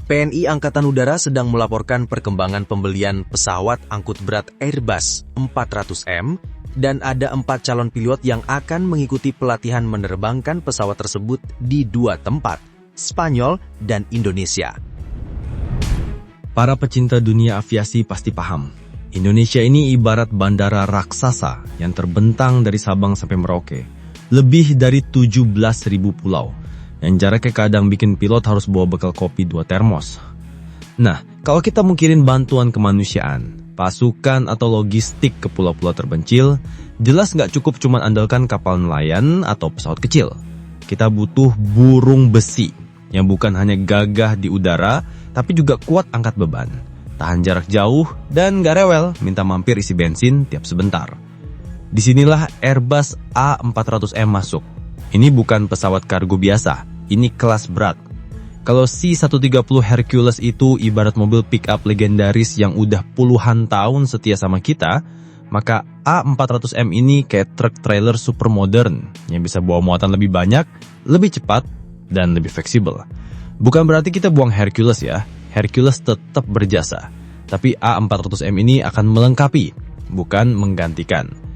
PNI Angkatan Udara sedang melaporkan perkembangan pembelian pesawat angkut berat Airbus 400M dan ada 4 calon pilot yang akan mengikuti pelatihan menerbangkan pesawat tersebut di 2 tempat, Spanyol dan Indonesia. Para pecinta dunia aviasi pasti paham. Indonesia ini ibarat bandara raksasa yang terbentang dari Sabang sampai Merauke. Lebih dari 17.000 pulau. Yang jaraknya kadang bikin pilot harus bawa bekal kopi 2 termos. Nah, kalau kita mikirin bantuan kemanusiaan, pasukan atau logistik ke pulau-pulau terpencil, jelas nggak cukup cuma andalkan kapal nelayan atau pesawat kecil. Kita butuh burung besi yang bukan hanya gagah di udara, tapi juga kuat angkat beban, tahan jarak jauh, dan gak rewel minta mampir isi bensin tiap sebentar. Disinilah Airbus A400M masuk. Ini bukan pesawat kargo biasa, ini kelas berat. Kalau C-130 Hercules itu ibarat mobil pick-up legendaris yang udah puluhan tahun setia sama kita, maka A400M ini kayak truk trailer super modern yang bisa bawa muatan lebih banyak, lebih cepat, dan lebih fleksibel. Bukan berarti kita buang Hercules ya, Hercules tetap berjasa. Tapi A400M ini akan melengkapi, bukan menggantikan.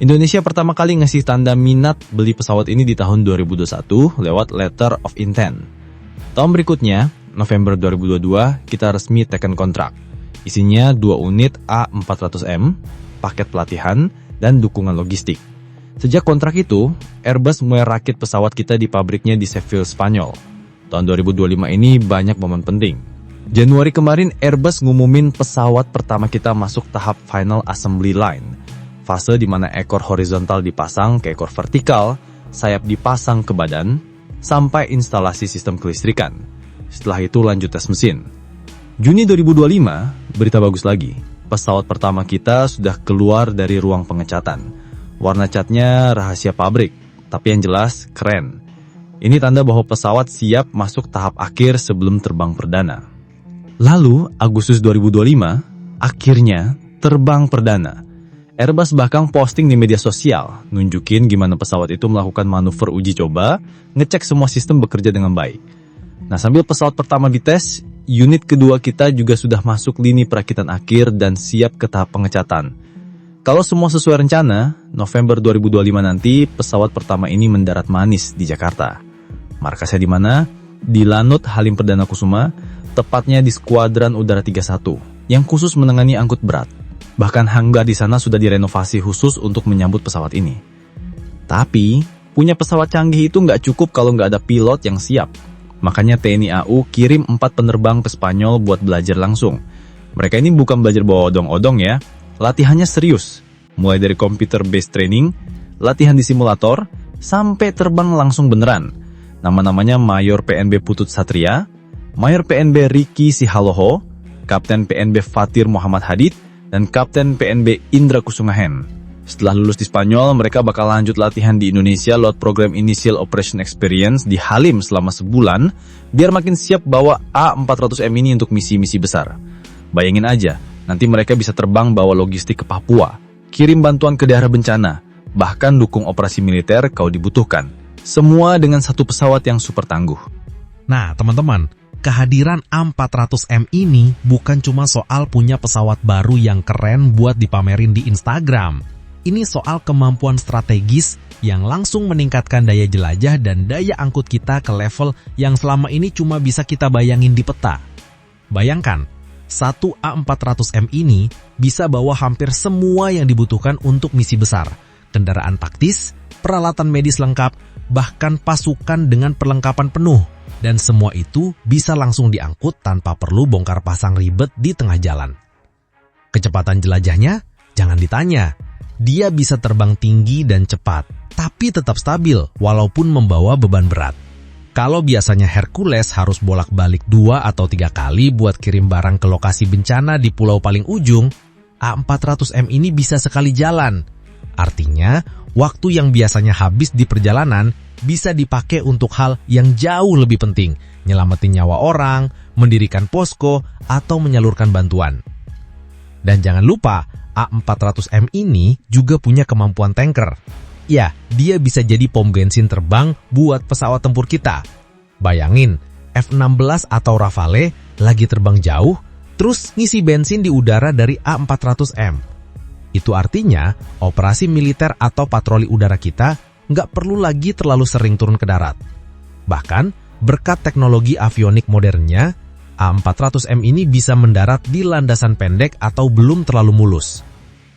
Indonesia pertama kali ngasih tanda minat beli pesawat ini di tahun 2021 lewat Letter of Intent. Tahun berikutnya, November 2022, kita resmi teken kontrak. Isinya 2 unit A400M, paket pelatihan, dan dukungan logistik. Sejak kontrak itu, Airbus mulai rakit pesawat kita di pabriknya di Seville, Spanyol. Tahun 2025 ini banyak momen penting. Januari kemarin, Airbus ngumumin pesawat pertama kita masuk tahap final assembly line. Fase di mana ekor horizontal dipasang ke ekor vertikal, sayap dipasang ke badan, sampai instalasi sistem kelistrikan. Setelah itu lanjut tes mesin. Juni 2025, berita bagus lagi. Pesawat pertama kita sudah keluar dari ruang pengecatan. Warna catnya rahasia pabrik, tapi yang jelas keren. Ini tanda bahwa pesawat siap masuk tahap akhir sebelum terbang perdana. Lalu, Agustus 2025, akhirnya terbang perdana. Airbus bahkan posting di media sosial, nunjukin gimana pesawat itu melakukan manuver uji coba, ngecek semua sistem bekerja dengan baik. Nah, sambil pesawat pertama dites, unit kedua kita juga sudah masuk lini perakitan akhir dan siap ke tahap pengecatan. Kalau semua sesuai rencana, November 2025 nanti pesawat pertama ini mendarat manis di Jakarta. Markasnya di mana? Di Lanut Halim Perdana Kusuma, tepatnya di Skuadran Udara 31, yang khusus menangani angkut berat. Bahkan hanggar di sana sudah direnovasi khusus untuk menyambut pesawat ini. Tapi, punya pesawat canggih itu nggak cukup kalau nggak ada pilot yang siap. Makanya TNI AU kirim 4 penerbang ke Spanyol buat belajar langsung. Mereka ini bukan belajar bawa odong-odong ya. Latihannya serius. Mulai dari computer-based training, latihan di simulator, sampai terbang langsung beneran. Nama-namanya Mayor PNB Putut Satria, Mayor PNB Riki Sihaloho, Kapten PNB Fatir Muhammad Hadid, dan Kapten PNB Indra Kusumahen. Setelah lulus di Spanyol, mereka bakal lanjut latihan di Indonesia lewat program Initial Operation Experience di Halim selama sebulan, biar makin siap bawa A400M ini untuk misi-misi besar. Bayangin aja, nanti mereka bisa terbang bawa logistik ke Papua, kirim bantuan ke daerah bencana, bahkan dukung operasi militer kalau dibutuhkan. Semua dengan satu pesawat yang super tangguh. Nah, teman-teman, kehadiran A400M ini bukan cuma soal punya pesawat baru yang keren buat dipamerin di Instagram. Ini soal kemampuan strategis yang langsung meningkatkan daya jelajah dan daya angkut kita ke level yang selama ini cuma bisa kita bayangin di peta. Bayangkan, satu A400M ini bisa bawa hampir semua yang dibutuhkan untuk misi besar. Kendaraan taktis, peralatan medis lengkap, bahkan pasukan dengan perlengkapan penuh. Dan semua itu bisa langsung diangkut tanpa perlu bongkar pasang ribet di tengah jalan. Kecepatan jelajahnya? Jangan ditanya. Dia bisa terbang tinggi dan cepat, tapi tetap stabil walaupun membawa beban berat. Kalau biasanya Hercules harus bolak-balik 2 atau 3 kali buat kirim barang ke lokasi bencana di pulau paling ujung, A400M ini bisa sekali jalan. Artinya, waktu yang biasanya habis di perjalanan bisa dipakai untuk hal yang jauh lebih penting, nyelamatin nyawa orang, mendirikan posko, atau menyalurkan bantuan. Dan jangan lupa, A400M ini juga punya kemampuan tanker. Ya, dia bisa jadi pom bensin terbang buat pesawat tempur kita. Bayangin, F-16 atau Rafale lagi terbang jauh, terus ngisi bensin di udara dari A400M. Itu artinya, operasi militer atau patroli udara kita nggak perlu lagi terlalu sering turun ke darat. Bahkan, berkat teknologi avionik modernnya, A400M ini bisa mendarat di landasan pendek atau belum terlalu mulus.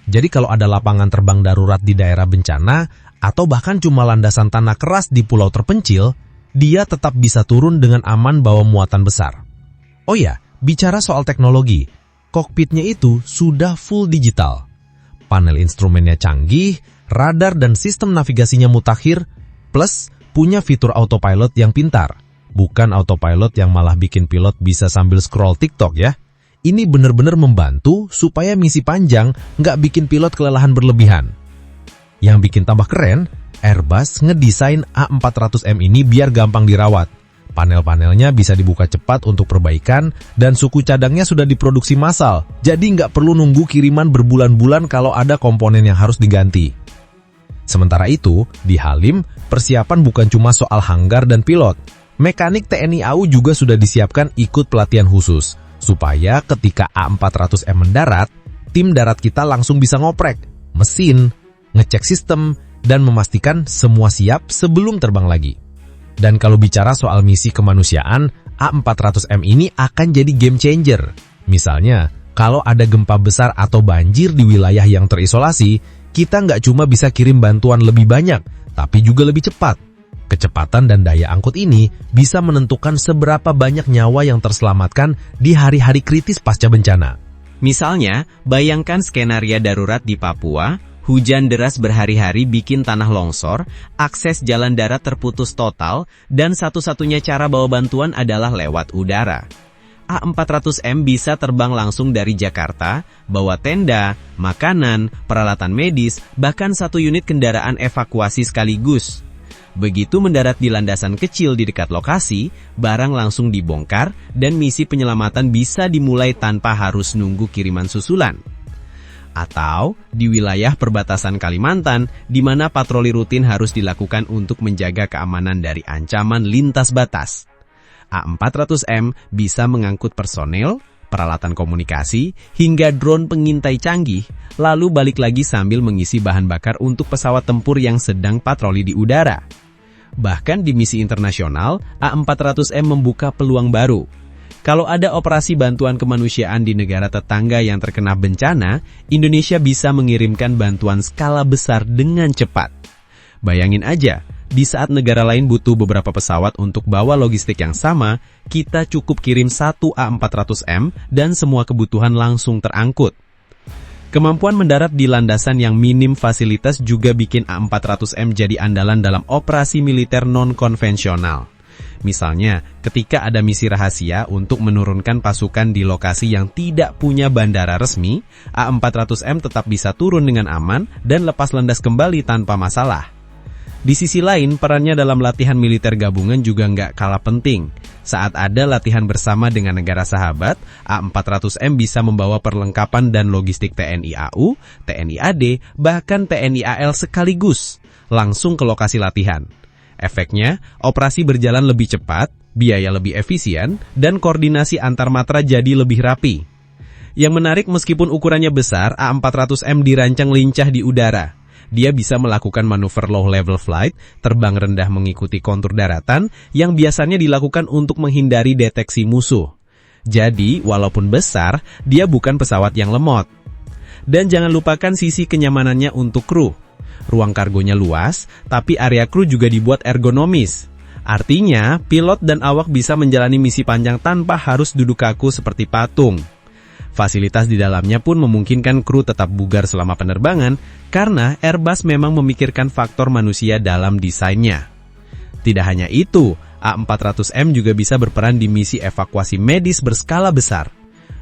Jadi kalau ada lapangan terbang darurat di daerah bencana, atau bahkan cuma landasan tanah keras di pulau terpencil, dia tetap bisa turun dengan aman bawa muatan besar. Oh ya, bicara soal teknologi, kokpitnya itu sudah full digital. Panel instrumennya canggih, radar dan sistem navigasinya mutakhir, plus punya fitur autopilot yang pintar. Bukan autopilot yang malah bikin pilot bisa sambil scroll TikTok ya. Ini benar-benar membantu supaya misi panjang nggak bikin pilot kelelahan berlebihan. Yang bikin tambah keren, Airbus ngedesain A400M ini biar gampang dirawat. Panel-panelnya bisa dibuka cepat untuk perbaikan, dan suku cadangnya sudah diproduksi massal, jadi nggak perlu nunggu kiriman berbulan-bulan kalau ada komponen yang harus diganti. Sementara itu, di Halim, persiapan bukan cuma soal hanggar dan pilot. Mekanik TNI AU juga sudah disiapkan ikut pelatihan khusus, supaya ketika A400M mendarat, tim darat kita langsung bisa ngoprek mesin, ngecek sistem, dan memastikan semua siap sebelum terbang lagi. Dan kalau bicara soal misi kemanusiaan, A400M ini akan jadi game changer. Misalnya, kalau ada gempa besar atau banjir di wilayah yang terisolasi, kita nggak cuma bisa kirim bantuan lebih banyak, tapi juga lebih cepat. Kecepatan dan daya angkut ini bisa menentukan seberapa banyak nyawa yang terselamatkan di hari-hari kritis pasca bencana. Misalnya, bayangkan skenario darurat di Papua, hujan deras berhari-hari bikin tanah longsor, akses jalan darat terputus total, dan satu-satunya cara bawa bantuan adalah lewat udara. A400M bisa terbang langsung dari Jakarta, bawa tenda, makanan, peralatan medis, bahkan satu unit kendaraan evakuasi sekaligus. Begitu mendarat di landasan kecil di dekat lokasi, barang langsung dibongkar dan misi penyelamatan bisa dimulai tanpa harus nunggu kiriman susulan. Atau di wilayah perbatasan Kalimantan, di mana patroli rutin harus dilakukan untuk menjaga keamanan dari ancaman lintas batas. A400M bisa mengangkut personel, peralatan komunikasi, hingga drone pengintai canggih, lalu balik lagi sambil mengisi bahan bakar untuk pesawat tempur yang sedang patroli di udara. Bahkan di misi internasional, A400M membuka peluang baru. Kalau ada operasi bantuan kemanusiaan di negara tetangga yang terkena bencana, Indonesia bisa mengirimkan bantuan skala besar dengan cepat. Bayangin aja, di saat negara lain butuh beberapa pesawat untuk bawa logistik yang sama, kita cukup kirim satu A400M dan semua kebutuhan langsung terangkut. Kemampuan mendarat di landasan yang minim fasilitas juga bikin A400M jadi andalan dalam operasi militer non-konvensional. Misalnya, ketika ada misi rahasia untuk menurunkan pasukan di lokasi yang tidak punya bandara resmi, A400M tetap bisa turun dengan aman dan lepas landas kembali tanpa masalah. Di sisi lain, perannya dalam latihan militer gabungan juga nggak kalah penting. Saat ada latihan bersama dengan negara sahabat, A400M bisa membawa perlengkapan dan logistik TNI AU, TNI AD, bahkan TNI AL sekaligus, langsung ke lokasi latihan. Efeknya, operasi berjalan lebih cepat, biaya lebih efisien, dan koordinasi antar matra jadi lebih rapi. Yang menarik, meskipun ukurannya besar, A400M dirancang lincah di udara. Dia bisa melakukan manuver low-level flight, terbang rendah mengikuti kontur daratan, yang biasanya dilakukan untuk menghindari deteksi musuh. Jadi, walaupun besar, dia bukan pesawat yang lemot. Dan jangan lupakan sisi kenyamanannya untuk kru. Ruang kargonya luas, tapi area kru juga dibuat ergonomis. Artinya, pilot dan awak bisa menjalani misi panjang tanpa harus duduk kaku seperti patung. Fasilitas di dalamnya pun memungkinkan kru tetap bugar selama penerbangan, karena Airbus memang memikirkan faktor manusia dalam desainnya. Tidak hanya itu, A400M juga bisa berperan di misi evakuasi medis berskala besar.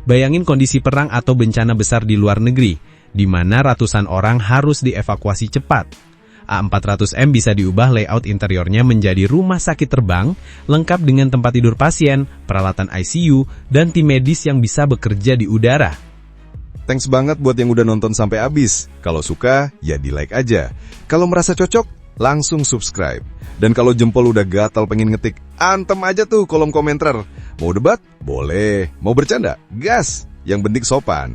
Bayangin kondisi perang atau bencana besar di luar negeri, di mana ratusan orang harus dievakuasi cepat. A400M bisa diubah layout interiornya menjadi rumah sakit terbang, lengkap dengan tempat tidur pasien, peralatan ICU, dan tim medis yang bisa bekerja di udara. Thanks banget buat yang udah nonton sampai habis. Kalau suka, ya di like aja. Kalau merasa cocok, langsung subscribe. Dan kalau jempol udah gatal pengen ngetik, antem aja tuh kolom komentar. Mau debat? Boleh. Mau bercanda? Gas! Yang penting sopan.